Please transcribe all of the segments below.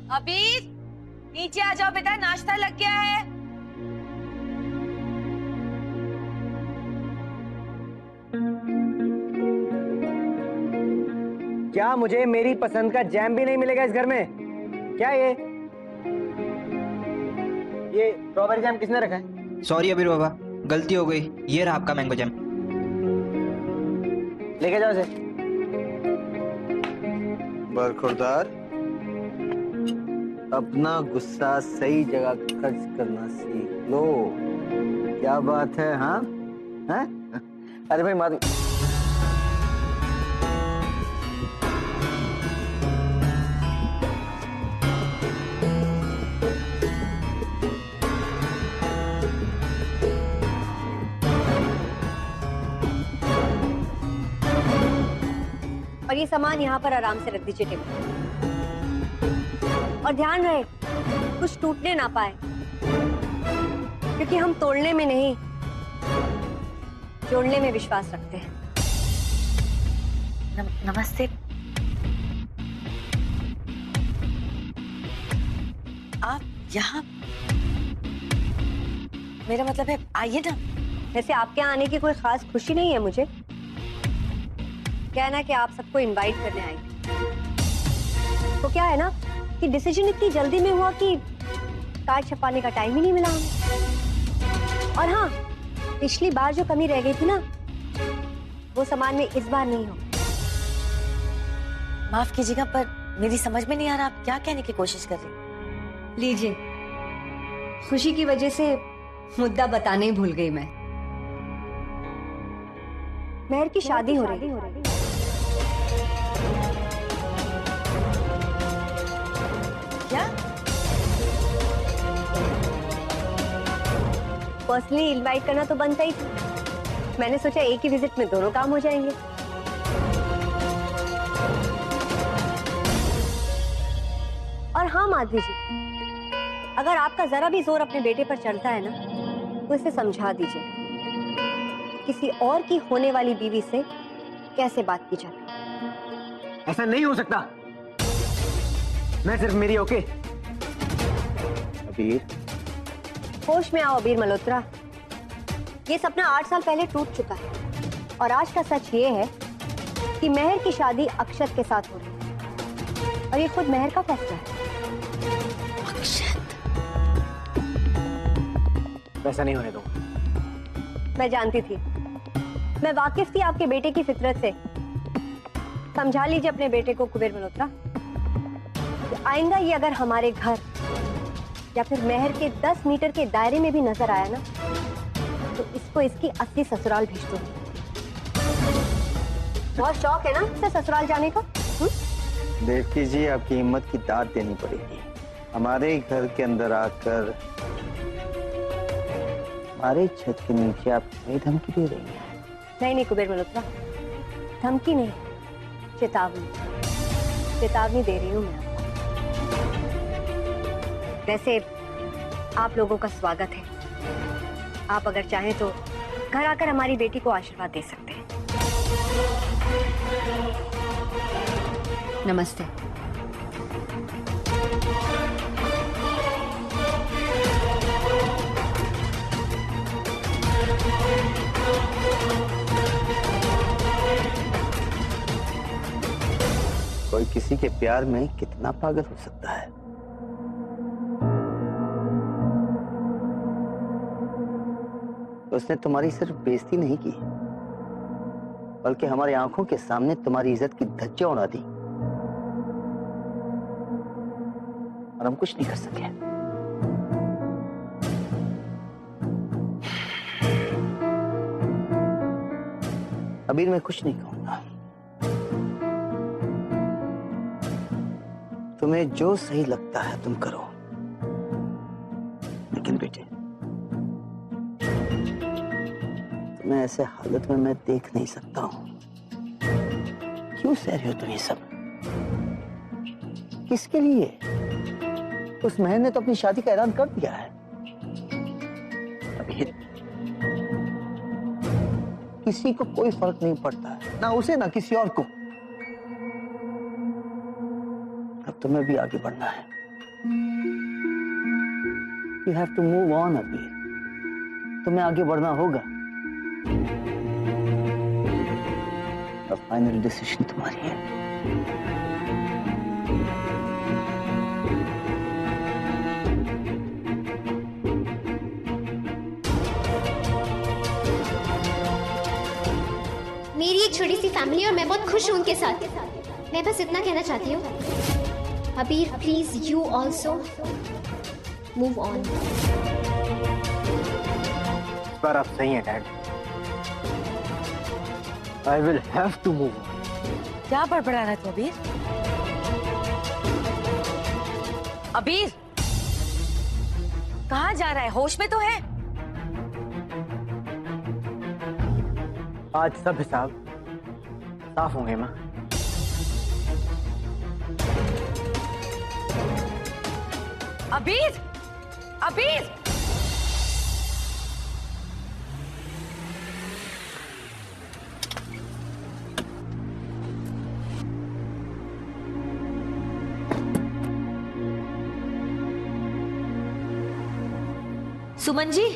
अबीर, नीचे आ जाओ बेटा, नाश्ता लग गया है। क्या मुझे मेरी पसंद का जैम भी नहीं मिलेगा इस घर में? क्या ये स्ट्रॉबेरी जैम किसने रखा है? सॉरी अबीर बाबा, गलती हो गई। ये रहा आपका मैंगो जैम। लेके जाओ इसे। बरखुरदार, अपना गुस्सा सही जगह खर्च करना सीख लो। क्या बात है? हाँ हाँ? अरे भाई माधवी, और ये सामान यहाँ पर आराम से रख दीजिए टेबल, और ध्यान रहे कुछ टूटने ना पाए, क्योंकि हम तोड़ने में नहीं, जोड़ने में विश्वास रखते हैं। नमस्ते। आप यहाँ? मेरा मतलब है आइए ना। वैसे आपके यहाँ आने की कोई खास खुशी नहीं है मुझे, क्या है ना कि आप सबको इनवाइट करने आई। तो क्या है ना कि डिसीजन इतनी जल्दी में हुआ कि कार्ड छपाने का टाइम ही नहीं मिला हमें। और हाँ, पिछली बार जो कमी रह गई थी ना, वो सामान में इस बार नहीं हो। माफ कीजिएगा, पर मेरी समझ में नहीं आ रहा आप क्या कहने की कोशिश कर रही। लीजिए, खुशी की वजह से मुद्दा बताने ही भूल गई मैं। महर की शादी हो रही है। क्या? पर्सनली इनवाइट करना तो बनता ही था। मैंने सोचा एक ही विजिट में दोनों काम हो जाएंगे। और हाँ माधवी जी, अगर आपका जरा भी जोर अपने बेटे पर चढ़ता है ना, तो इसे समझा दीजिए किसी और की होने वाली बीवी से कैसे बात की जाती। ऐसा नहीं हो सकता। मैं सिर्फ मेरी ओके। अबीर, होश में आओ अबीर मल्होत्रा। ये सपना 8 साल पहले टूट चुका है, और आज का सच ये है कि महर की शादी अक्षत के साथ हो रही है, और ये खुद महर का फैसला है। अक्षत? वैसा नहीं होने दूंगा। मैं जानती थी, मैं वाकिफ थी आपके बेटे की फितरत से। समझा लीजिए अपने बेटे को कुबेर मल्होत्रा, आइंदा ये अगर हमारे घर या फिर महर के 10 मीटर के दायरे में भी नजर आया ना, तो इसको इसकी असली ससुराल भेज दो। बहुत शौक है ना इसे ससुराल जाने का? देखती जी, आपकी हिम्मत की दाद देनी पड़ेगी। हमारे घर के अंदर आकर हमारे छत के नीचे आप नई धमकी दे रही हैं। नहीं कुबेर मल्होत्रा, धमकी नहीं, चेतावनी दे रही हूँ मैं। वैसे आप लोगों का स्वागत है। आप अगर चाहें तो घर आकर हमारी बेटी को आशीर्वाद दे सकते हैं। नमस्ते। कोई किसी के प्यार में कितना पागल हो सकता है। उसने तुम्हारी सिर्फ बेइज्जती नहीं की, बल्कि हमारी आंखों के सामने तुम्हारी इज्जत की धज्जियां उड़ा दी, और हम कुछ नहीं कर सके। अबीर, मैं कुछ नहीं कहूंगा। तुम्हें जो सही लगता है तुम करो, लेकिन बेटे, तुम्हें ऐसे हालत में मैं देख नहीं सकता हूं। क्यों सह रही हो तुम ये सब? किसके लिए? उस महर ने तो अपनी शादी का ऐलान कर दिया है। अबीर, किसी को कोई फर्क नहीं पड़ता है, ना उसे ना किसी और को। अब तुम्हें भी आगे बढ़ना है। You have to move on अभी। तुम्हें आगे बढ़ना होगा। अब फाइनल डिसीजन तुम्हारी है। मेरी एक छोटी सी फैमिली और मैं बहुत खुश हूँ उनके साथ। मैं बस इतना कहना चाहती हूँ, अबीर please you also move on. इस बार आप सही हैं dad. I will have to move on। क्या बड़बड़ा रहा तू अबीर? अबीर कहाँ जा रहा है? होश में तो है? आज सब हिसाब साफ होंगे माँ। अबीर अबीर सुमन जी,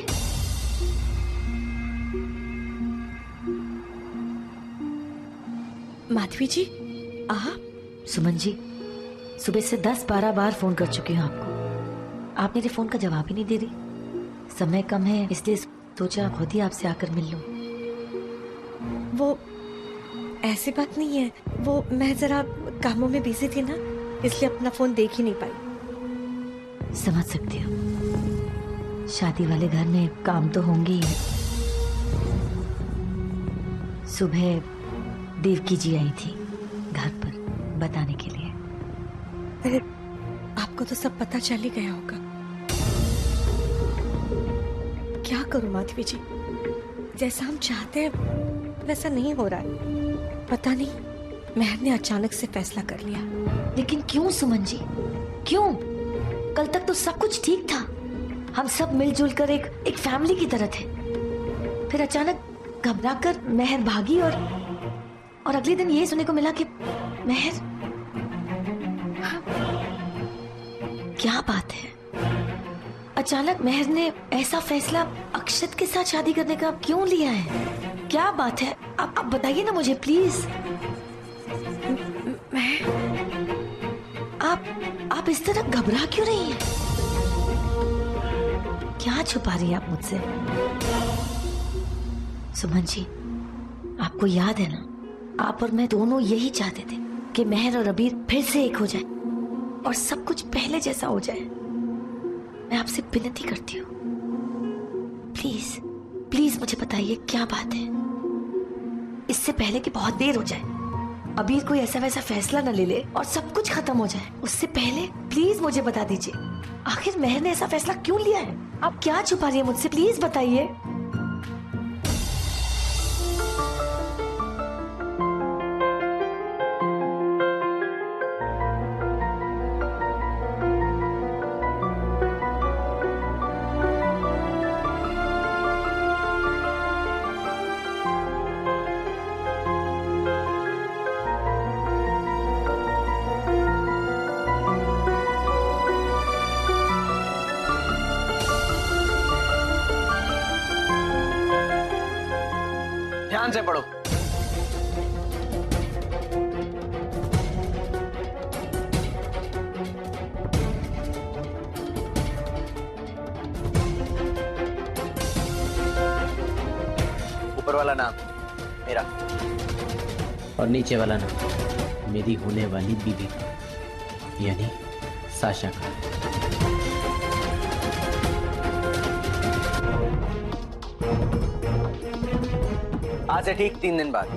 माधवी जी आप? सुमन जी, सुबह से 10-12 बार फोन कर चुकी हूँ आपको। आप मेरे फोन का जवाब ही नहीं दे रही। समय कम है इसलिए सोचा खुद ही आपसे आकर मिल लूं। वो ऐसी बात नहीं है, वो मैं जरा कामों में बिजी थी ना, इसलिए अपना फोन देख ही नहीं पाई। समझ सकती हूँ, शादी वाले घर में काम तो होंगे ही। सुबह देवकी जी आई थी घर पर बताने के लिए। अरे आपको तो सब पता चल ही गया होगा। क्या करूं माधवी जी, जैसा हम चाहते हैं वैसा नहीं हो रहा है। पता नहीं महर ने अचानक से फैसला कर लिया। लेकिन क्यों सुमन जी, क्यों? कल तक तो सब कुछ ठीक था। हम सब मिलजुल कर एक फैमिली की तरह थे। फिर अचानक घबरा कर महर भागी और अगले दिन ये सुनने को मिला कि महर। क्या बात है, अचानक महर ने ऐसा फैसला अक्षत के साथ शादी करने का क्यों लिया है? क्या बात है, आप बताइए ना मुझे प्लीज। आप इस तरह घबरा क्यों रही हैं? क्या छुपा रही हैं आप मुझसे? सुमन जी, आपको याद है ना, आप और मैं दोनों यही चाहते थे कि महर और अबीर फिर से एक हो जाए और सब कुछ पहले जैसा हो जाए। मैं आपसे विनती करती हूँ, प्लीज प्लीज मुझे बताइए क्या बात है। इससे पहले कि बहुत देर हो जाए, अबीर कोई ऐसा वैसा फैसला न ले ले और सब कुछ खत्म हो जाए, उससे पहले प्लीज मुझे बता दीजिए आखिर महर ने ऐसा फैसला क्यों लिया है? आप क्या छुपा रही है मुझसे, प्लीज बताइए। ध्यान से पढ़ो। ऊपर वाला नाम मेरा और नीचे वाला नाम मेरी होने वाली बीवी का, यानी साशा का। आज से ठीक 3 दिन बाद।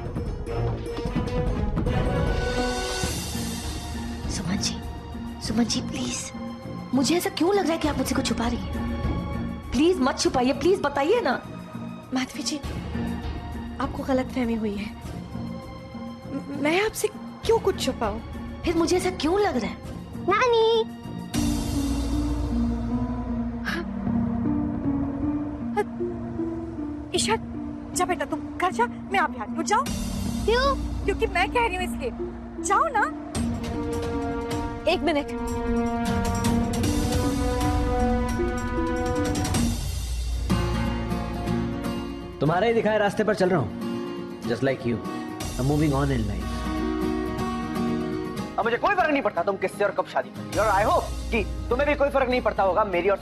सुमन जी प्लीज, मुझे ऐसा क्यों लग रहा है कि आप मुझसे कुछ छुपा रही हैं? प्लीज मत छुपाइए, प्लीज बताइए ना। माधवी जी, आपको गलतफहमी हुई है। मैं आपसे क्यों कुछ छुपाऊं? फिर मुझे ऐसा क्यों लग रहा है? नानी, ईशा जा बेटा, तुम घर जा, मैं आप यहाँ जाओ। क्यों? क्योंकि मैं कह रही हूँ इसलिए। जाओ ना। 1 मिनट। तुम्हारे ही दिखाए रास्ते पर चल रहा हूँ, just like you, moving on in life. अब मुझे कोई फर्क नहीं पड़ता तुम किससे और कब शादी करती हो, और आई होप कि तुम्हें भी कोई फर्क नहीं पड़ता होगा मेरी और